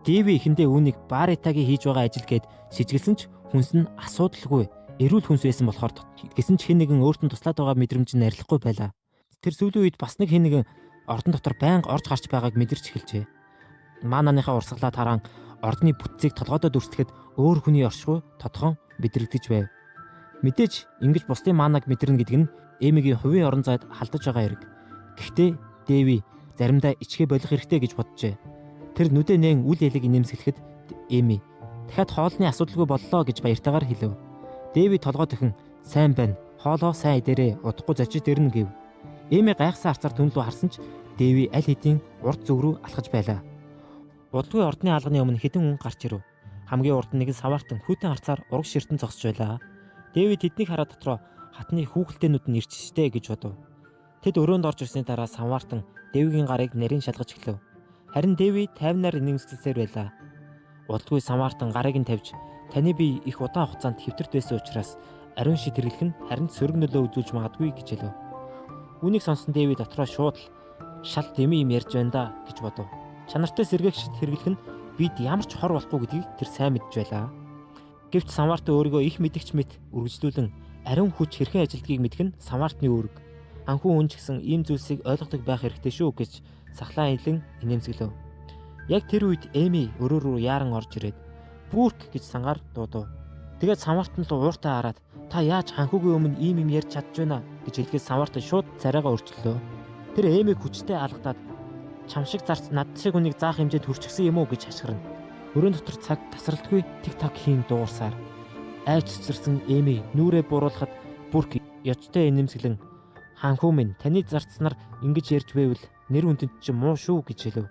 Дэви эхэндээ үүнийг Баритагийн хийж байгаа ажил гээд шижгэлсэн ч хүнс нь асуудалгүй эрүүл хүнс байсан болохоор гэсэн ч хэн нэгэн өөртөө туслаад байгаа мэдрэмж нь арилахгүй байлаа. Тэр сүүлийн үед бас нэг хэн нэгэн ордон дотор байнга орж гарч байгааг мэдэрч эхэлжээ. Мананыхаа урсгалаа тараан ордны бүтцийг толгойдоо дүрслэхэд өөр хүний оршихуй тодхон мэдрэгдэж байв. Мэдээж ингэж бусдын манаг мэдэрнэ гэдэг нь Эмигийн хувийн орон зайд халдаж байгаа хэрэг. Гэхдээ Дэви заримдаа ичгээ болох хэрэгтэй гэж боджээ. Тэр нүдэ нээн үл ялыг инээмсэглэхэд Эми дахиад хоолны асуудалгүй боллоо гэж баяртайгаар хэлв. Дэви толгой төхөн сайн байна. Хоолоо сайн идээрээ удахгүй зочид ирнэ гэв. Эми гайхсан харцаар түн рүү харсан ч Дэви аль хэдийн урд зүг рүү алхаж байлаа. Удалгүй ордны алганы өмнө хэдэн хүн гарч ирв. Хамгийн урд нь нэгэн саваартан хүйтэн харцаар ураг ширтэн зогсож байлаа. Дэви тэднийг хараад дотроо хатны хүүхэлтэйнүүд нь ирчихжээ гэж бодов. Тэд өрөөнд орж ирсний дараа саваартан Дэвигийн гарыг нарийн шалгаж эхлэв. Харин Дэви тайвнаар нэмсгэлсээр байлаа. Удалгүй саваартан гарыг нь тавьж таны бие их удаан хугацаанд хэвтэрт байсан учраас ариун шид хэрэглэх нь харин сөрөг нөлөө үзүүлж магадгүй гэж хэлв. Үүнийг сонсон Дэви дотроо шууд шал дэми юм ярьж байна да гэж бодов. Чанартай сэргээх шид хэрэглэх нь бид ямар ч хор болохгүй гэдгийг тэр сайн мэдж байлаа. Гэвч Самарта өөрийгөө их мэдгч мэт үргэлжлүүлэн ариун хүч хэрхэн ажилдгийг мэдэх нь Самартны үүрэг. Анхүү хүн ч гэсэн ийм зүйлсийг ойлгодог байх хэрэгтэй шүү гэж сахлаа илэн инээмсэглэв. Яг тэр үед Эми өрөө рүү яаран орж ирээд "Бүрк" гэж сангаар дуудав. Тэгээд Самартанд ууртаа хараад "Та яаж ханхүүгийн өмнө ийм юм ярьж чадж байна?" гэж хэлгээд Самарта шууд царайгаа өрчлөө. Тэр Эмиг хүчтэй алгадаад "Чам шиг зарц над шиг хүнийг заах хэмжээнд хүрчихсэн юм уу?" гэж хашгирна. Өрөөнд дотор цаг тасралтгүй тик так хийн дуурсаар айж цэцэрсэн Эми нүрээ буруулахад Бүрк ёчтой инээмсэглэн "Ханхүү минь, таны зарцнаар ингэж ярьж байвал нэр хүндэд чи муу шүү" гэж хэлв.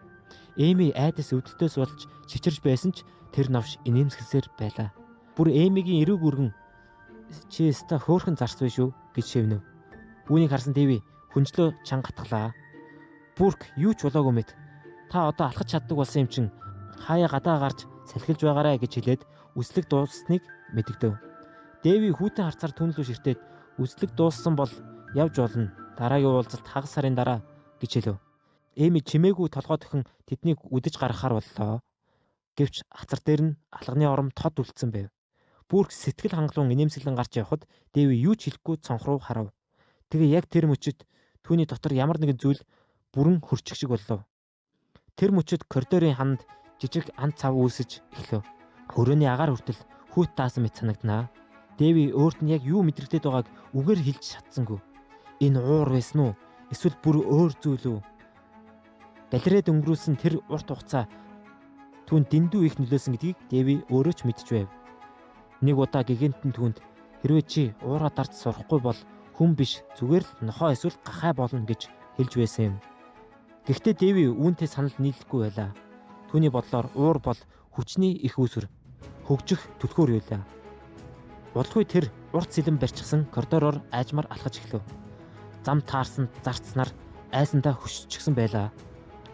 Эми айдас өвдөлтөөс болж чичирж байсан ч тэр навш инээмсэглсээр байлаа. Бүр Эмигийн эрэг үргэн "Чи өстой хөөхөн зарц биш үү?" гэж шивнэв. Үүнийг харсан Дэви хүнжлөө чангатглаа. "Бүрк юу ч болоогүй мэт. Та одоо алхаж чаддаг болсон юм чин хаяа гадаа гарч салхилж байгаарай" гэж хэлээд үслэг дууссаныг мэдэгдэв. Дэви хүүтэн харцаар түнлүү ширтээд "Үслэг дууссан бол явж болно. Дараагийн уулзалт хагас сарын дараа" гэж хэлв. Эми чимээгүй толгой дохин тэднийг үдэж гаргахаар боллоо. Гэвч хацар дээр нь алганы ором тод үлдсэн байв. Бүрк сэтгэл хангалуун инээмсэглэн гарч явхад Дэви юу ч хэлэхгүй цонх руу харав. Тэгээ яг тэр мөчид түүний дотор ямар нэгэн зүйл бүрэн хөрчих шиг боллоо. Тэр мөчид коридорын ханд жижиг ан цав үүсэж эхлэв. Өрөөний агаар хүртэл хүүт таасан мэт санагданаа. Дэви өөрт нь яг юу мэдрэгдээд байгааг үгээр хэлж чадсангүй. Энэ уур байсан уу? Эсвэл бүр өөр зүйл үү? Галерейд өнгөрүүлсэн тэр урт хугацаа түүнд дэндүү их нөлөөсөн гэдгийг Дэви өөрөө ч мэдж байв. Нэг удаа гигантын түүнд "Хэрвээ чи уураа дарж сурахгүй бол хүн биш зүгээр л нохоо эсвэл гахай болно" гэж хэлж байсан юм. Гэхдээ Дэви үүнтэй санал нийлэхгүй байлаа. Түүний бодлоор уур бол хүчний их үүсвэр, хөгжих түлхүүр байлаа. Удалгүй тэр урт сэлэм барьчихсан коридороор аажмаар алхаж эхлэв. Зам таарсан зарцснаар айсандаа хөшчихсэн байлаа.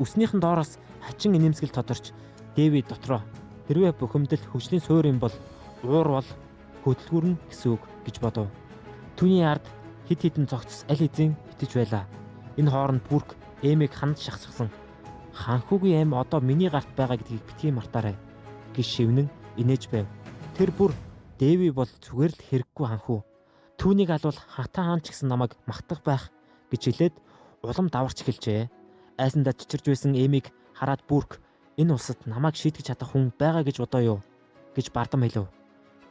Үснийхэн доороос хачин инээмсгэл тодорч Дэви дотроо "Хэрвээ бухимдал хөгжлийн суурь юм бол уур бол хөдөлгүүрнэ гэсэн үг" гэж бодов. Түүний ард хид хідэн цогцос аль хэзээ хитэж байлаа. Энэ хооронд Бүрк Эмиг ханд шахчихсан. "Ханхүүгийн аим одоо миний гарт байгаа гэдгийг битгий мартаарай" гэж шивнэн инээж байв. Тэр бүр "Дэви бол зүгээр л хэрэггүй ханхүү. Түүнийг алвал хатан хаан ч гэсэн намайг магтах байх" гэж хэлээд улам даварч эхэлжээ. Айсандаа чичирж байсан Эмиг хараад Бүрк "Энэ улсад намайг шийдэж чадах хүн байгаа гэж бодоо юу?" гэж бардам хэлв.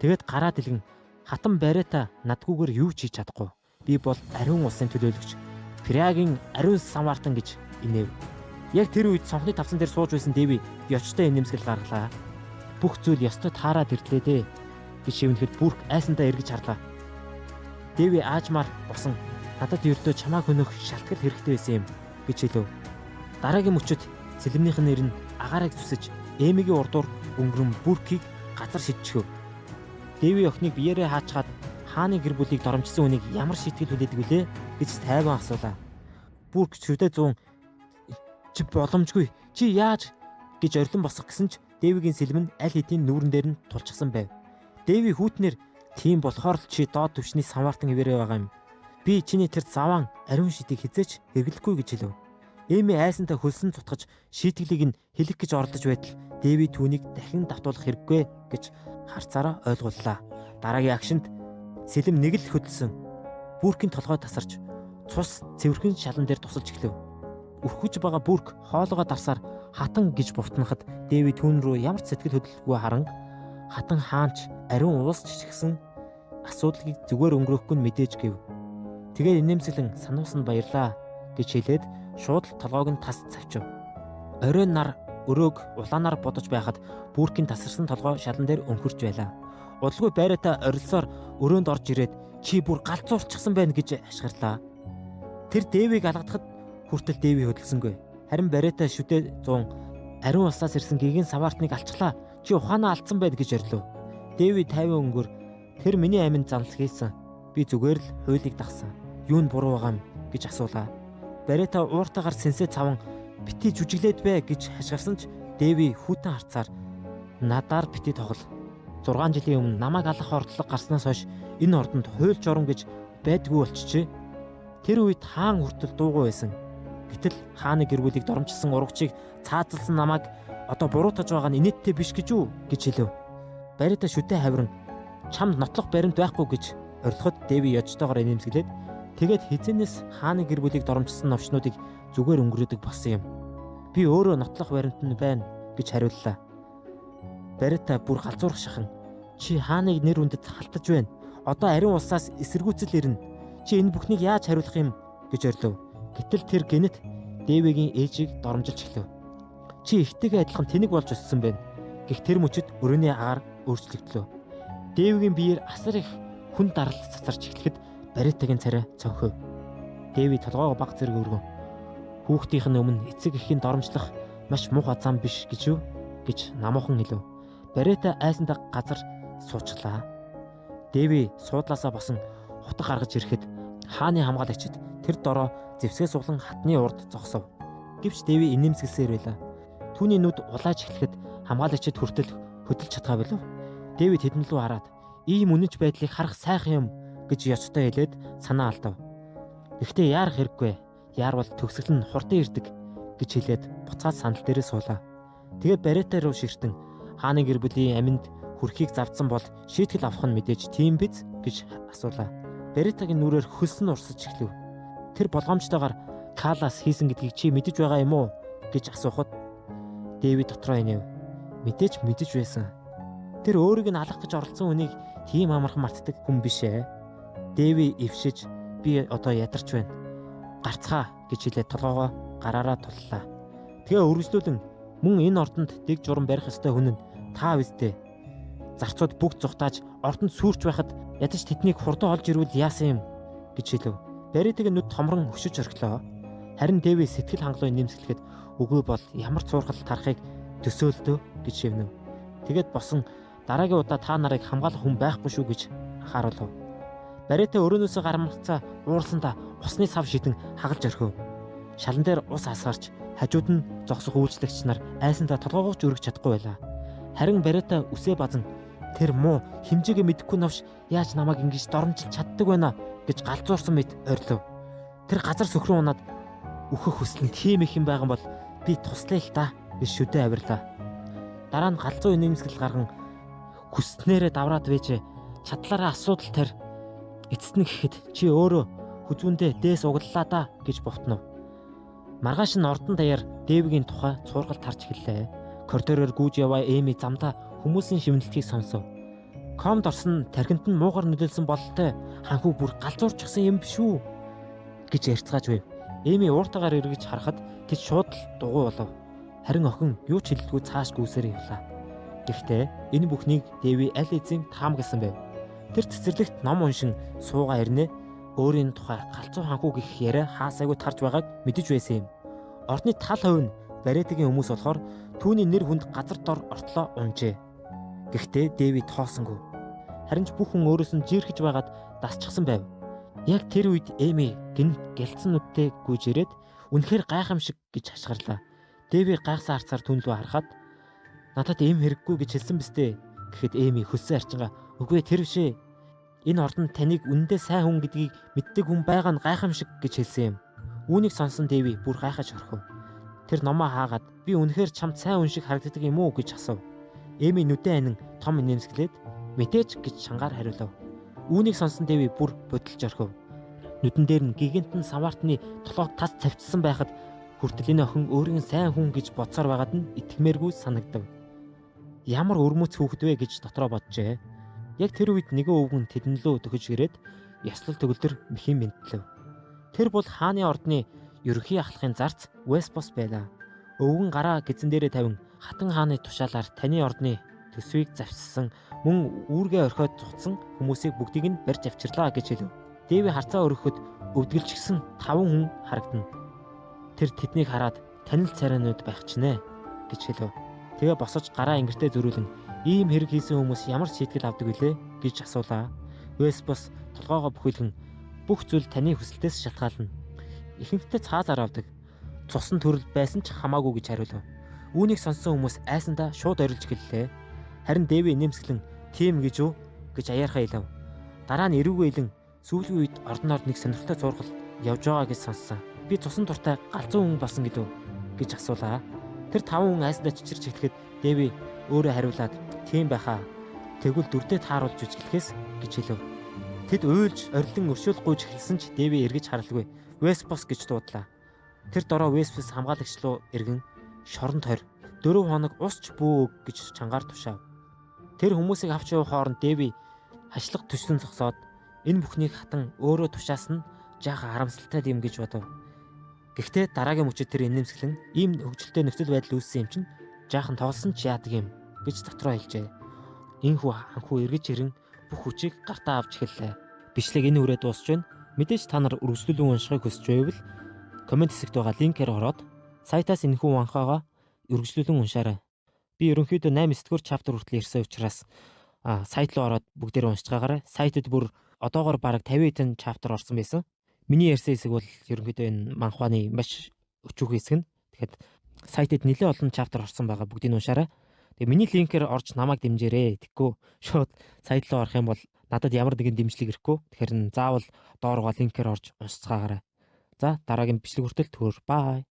Тэгээд гараад илгэн "Хатан бариата надгүйгээр юу ч хийж чадахгүй. Би бол ариун улсын төлөөлөгч, Прягийн ариун Самартан" гэж инээв. Яг тэр үед цонхны тавсан дээр сууж байсан Дэви ёчтой инээмсгэл гаргалаа. "Бүх зүйл ёстой таарад ирлээ дээ" гэж шивнэхэд Бүрк айсандаа эргэж харлаа. Дэви аажмаар босон "Надад ердөө чамааг хөнөх шалтгаал хэрэгтэй байсан юм" гэж хэлв. Дараагийн мөчид сэлэмнийх нь нэр нь агаарыг зүсэж Эмигийн урдуур өнгөрөн Бүркийг газар шидчихв. Дэви охиныг биеэрээ хаачгаад хааны гэр бүлийг доромжсон хүнийг ямар шийтгэл хүлээдэг вүлээ гэж тайван асуулаа. Бүрк шүдэ зүүн "Чи боломжгүй. Чи яаж" гэж орилон босох гэсэн ч Дэвигийн сэлэм нь аль хэдийн нүүрэн дээр нь тулчихсан байв. Дэви хүүтнэр "Тийм болохоор л чи доод түвшний Самартан хിവэрэ байгаа юм. Би чиний тэр заваан ариун шидийг хизээч хэрэглэхгүй" гэж хэлв. Эми айсантаа хөлсөн цутгаж шийтгэлийг нь хэлэх гэж оролдож байтал Дэви түүнийг дахин давтуулах хэрэггүй гэж харцаараа ойлгууллаа. Дараагийн агшинд сэлэм нэг л хөдөлсөн. Бүркийн толгой тасарч цус цэвэрхэн шалан дээр тусалж эхлэв. Өрхөж байгаа Бүрк хоолоогоо дарсаар "Хатан" гэж бувтнахад Дэви түүн рүү ямар ч сэтгэл хөдлөлгүй харан "Хатан хаанч ариун уус ч гэсэн асуудлыг зүгээр өнгөрөөхгүй нь мэдээж" гэв. Тэгээд инээмсэглэн "Сануусан баярлаа" гэж хэлээд шууд л толгойг нь тас цавчив. Оройн нар өрөөг улаанаар бодож байхад Бүркийн тасарсан толгой шалан дээр өнхөрч байлаа. Удалгүй байраатай орилсоор өрөөнд орж ирээд "Чи бүр галзуурчихсан байна" гэж ашиглалаа. Тэр Дэвиг алгадахад хүртэл Дэви хөдөлсөнгүй. Харин бариатай шүдэ 100 ариун улсаас ирсэн гигэн Самартныг алчглаа. "Чи ухаанаа алдсан байд" гэж орилов. Дэви 50 өнгөр "Тэр миний аминд занс хийсэн. Би зүгээр л хуулийг дагсан. Юу нь буруу байгаа юм" гэж асуулаа. Бариата ууртаагаар сэнсээ цаван "Бити жүжиглээд бай" гэж хашгирсан ч Дэви хүүтэн харцаар "Надаар бити тоглол. 6 жилийн өмнө намайг алах ордлого гарснаас хойш энэ ордонд хууль журам гэж байдгүй болчихжээ. Тэр үед хаан хүртэл дуугүй байсан. Гэтэл хааны гэр бүлийг доромжилсан урагчийг цаазалсан намайг одоо буруутгаж байгаа нь инээдтэй биш гэж үү гэж хэлв. Бариата шүтээ хавиран чамд нотлох баримт байхгүй гэж орилоход Дэви ёжтойгоор инээмсэглээд тэгээд хизэнээс хааны гэр бүлийг доромжилсан новчнуудыг зүгээр өнгөрөөдөг болсон юм. Би өөрөө нотлох баримт нь байна гэж хариуллаа. Барита бүр галзуурах шахан чи хааныг нэр үндэд халтаж байна. Одоо ариун улсаас эсэргүүцэл ирнэ. Чи энэ бүхнийг яаж хариулах юм гэж орилов. Гэтэл тэр гинэт Дэвигийн ээжийг доромжилж эхлэв. Чи ихтэйгээ адилхан тэнэг болж өссөн байна. Гэх тэр мөчөд өрөөний агаар өөрчлөгдлөө. Дэвигийн биеэр асар их хүн даралт цацарч эхлэхэд Баритагийн царай цонхив. Дэви толгоогоо баг зэрэг өргөн. Хүүхдийнх нь өмнө эцэг эхийн доромжлох маш муухай зам биш гэж юу гэж намуухан хэлв. Барита айсандаа газар суучглаа. Дэви суудлаасаа босон хутга гаргаж ирэхэд хааны хамгаалагчид тэр дороо зэвсгээ суглан хатны урд зогсов. Гэвч Дэви инээмсэглсээр байлаа. Түүний нүд улааж эхлэхэд хамгаалагчид хүртэл хөдөлж чадгаа болов. Дэви тэдэн рүү хараад ийм үнэнч байдлыг харах сайхан юм гэж ёцтой хэлээд санаа алдав. Гэхдээ яарах хэрэггүй. Яарвал төгсгөл нь хурдан ирдэг гэж хэлээд буцаад сандал дээрээ суулаа. Тэгээд Барита руу ширтэн хааны гэр бүлийн аминд хүрхийг завдсан бол шийтгэл авах нь мэдээж тийм биз гэж асуулаа. Баритагийн нүрээр хөлс нь урсаж эхлэв. Тэр болгоомжтойгоор Калас хийсэн гэдгийг чи мэдэж байгаа юм уу гэж асуухад Дэви дотроо инэв. Мэдээж байсан. Тэр өөрийг нь алах гэж оролцсон хүнийг тийм амархан мартдаг хүн биш ээ. Дэви ившиж би одоо ядарч байна. Гарцгаа гэж хэлээд толгоогоо гараараа туллаа. Тэгээ өргөжлүүлэн мөн энэ ордонд дэг журам барих ёстой хүн нь та үстэй. Зарцууд бүгд зүхтааж ордонд сүрч байхад ядаж тэднийг хурдан олж ирвэл яасан юм гэж хэлв. Баритагийн нүд томрон хөшөж орхилоо. Харин Дэви сэтгэл хангалуун нэмсгэлэхэд үгүй бол ямар цуурхал тарахыг төсөөлдөө гэж шивнэв. Тэгэд босон дараагийн удаа та нарыг хамгаалах хүн байхгүй шүү гэж анхааруулв. Барита өрөөнөөсөө гармарцаа уурсандаа усны сав шидэн хагалж орхив. Шалан дээр ус асгарч хажууд нь зогсох үйлчлэгч нар айсандаа толгоогооч өргөж чадахгүй байлаа. Харин Барита үсээ базан тэр муу хэмжээгээ мэдэхгүй навш яаж намайг ингэж доромжилж чаддаг байна гэж галзуурсан мэт орилов. Тэр газар сөхрөн унаад өөхөх хүсэл нь тийм их юм байгаа бол би туслая л та гэж шүдэ авирлаа. Дараа нь галзуу инээмсгэл гарган хүснээрээ давраад вэж чадлаараа асуудал тарь эцэст нь гэхэд чи өөрөө хүзүүндээ дээс углалаа да гэж бовтнов. Маргааш нь ордон даяар Дэвигийн тухай цуургал тарж эхэллээ. Коридороор гүйж яваа Эми замдаа хүмүүсийн шивнэлтгийг сонсов. Комд орсон тархинд нь муугар нөлөөлсөн бололтой ханхүү бүр галзуурчихсан юм биш үү гэж ярьцгааж байв. Эми ууртагаар эргэж харахад тэд шууд л дугуй болов. Харин охин юу ч хэлэлгүй цааш гүйсээр явлаа. Гэхдээ энэ бүхнийг Дэви аль эзэн таамагласан байв. Тэр цэцэрлэгт ном уншин суугаа ирнэ. Өөрийн тухай галзуу ханхүү гэх яриа хаасайгүй тарж байгааг мэдэж байсан юм. Ордны тал хувь нь Баритагийн хүмүүс болохоор түүний нэр хүнд газар дор ортлоо унжээ. Гэхдээ Дэви тоосонгүй. Харин ч бүх хүн өөрөөс нь жирхэж байгаад дасчихсан байв. Яг тэр үед Эми гинт гэлцэн нүдтэй гүйж ирээд үнэхээр гайхамшиг гэж хашгирлаа. Дэви гайхсан харцаар түн рүү харахад надад эм хэрэггүй гэж хэлсэн биз дээ. Гэхэд Эми хөссөн арчингаа үгүй тэр бишээ. Энэ ордонд таныг үнэндээ сайн хүн гэдгийг мэддэг хүн байгаа нь гайхамшиг гэж хэлсэн юм. Үүнийг сонсон Дэви бүр гайхаж орхив. Тэр номоо хаагаад би үнэхээр чамд сайн хүн шиг харагддаг юм уу гэж асуув. Эми нүдэн анин том нэмсгэлээд мэдээж гэж шангаар хариулав. Үүнийг сонсон Дэви бүр бодолж орхив. Нүдэн дээр нь гигантэн самартны толгойг тас цавчсан байхад хүртэл энэ охин өөрийн сайн хүн гэж бодсоор байгаад нь итгэмээргүй санагдав. Ямар өрмөц хүүхэд вэ гэж дотроо боджээ. Яг тэр үед нэгэн өвгөн тэдэн лөө төгөж ирээд яслал төгөлдөр мэхийн бэнтлэв. Тэр бол хааны ордны ерөнхий ахлахын зарц Веспос байлаа. Өвгөн гараа гизэн дээрээ тавин хатан хааны тушаалаар таны ордны төсвийг завссан мөн үүргээ орхиод зугтсан хүмүүсийг бүгдийг нь барьж авчирлаа гэж хэлв. Дэви харцаа өргөхөд өвдгөлжсэн 5 хүн харагдана. Тэр тэднийг хараад танил царайнууд байх ч нэ гэж хэлв. Тэгээ босож гараа ингэртээ зөрүүлэн ийм хэрэг хийсэн хүмүүс ямар шийтгэл авдаг вүлээ гэж асуулаа. Веспос толгоогоо бүхэлгэн бүх зүйл таны хүсэлтээс шалтгаална. Ихэнхдээ цаазаар авдаг. Цусан төрөл байсан ч хамаагүй гэж хариулв. Үүнийг сонссон хүмүүс айсандаа шууд орилж гэллээ. Харин Дэви нэмсгэлэн тийм гэж үү гэж аяархаа хэлв. Дараа нь эрүүгээ илэн сүүлийн үед ордноор нэг сонирхолтой зургал явж байгаа гэж сонссон. Би цусан дуртай галзуу хүн болсон гэдэг гэж асуулаа. Тэр 5 хүн айсандаа чичирч эхлэхэд Дэви өөрөө хариулаад тийм байхаа. Тэгвэл дүрдээ тааруулж үжиглэхээс гэж хэлв. Тэд уйлж орилон өршөөл гуйж эхэлсэн ч Дэви эргэж харалгүй. Веспос гэж дуудлаа. Тэр дороо Веспос хамгаалагч руу эргэн шоронд хорь 4 хоног усч бүү гэж чангаар тушаав. Тэр хүмүүсийг авч явах хооронд Дэви хашлах төсөн зогсоод энэ бүхнийг хатан өөрөө тушаасан нь жаахан харамсалтай юм гэж бодов. Гэхдээ дараагийн мөчөд тэр инээмсэглэн ийм хөвгөлтэй нөхцөл байдал үүссэн юм чинь жаахан тоглосон ч яадаг юм гэж дотроо хэлжээ. Энхүү ханхүү эргэж ирэн бүх хүчийг гартаа авч эхэллээ. Бичлэг энэ хүрээ дуусч байна. Мэдээж та нар үргэлжлүүлэн уншихыг хүсэж байвал комент хэсэгт байгаа линкээр ороод сайтаас энэхүү манхвагаа үргэлжлүүлэн уншаарай. Би ерөнхийдөө 8-9 чаптер хүртэл ирсэн учраас сайт руу ороод бүгдээрээ уншиж байгаарай. Сайтад бүр одоогоор бараг 50 чаптер орсон байсан. Миний ярьсан хэсэг бол ерөнхийдөө энэ манхваны маш өчүүхэн хэсэг нь. Тэгэхээр сайтад нэлээд олон чаптер орсон байгаа. Бүгдийг нь уншаарай. Тэгээ миний линкээр орж намайг дэмжээрэй. Тэгэхгүй шууд сайт руу орох юм бол надад ямар нэгэн дэмжлэг ирэхгүй. Тэгэхээр заавал дооргоо линкээр орж уншицгаагаарай. За дараагийн бичлэг хүртэл түр. Бай.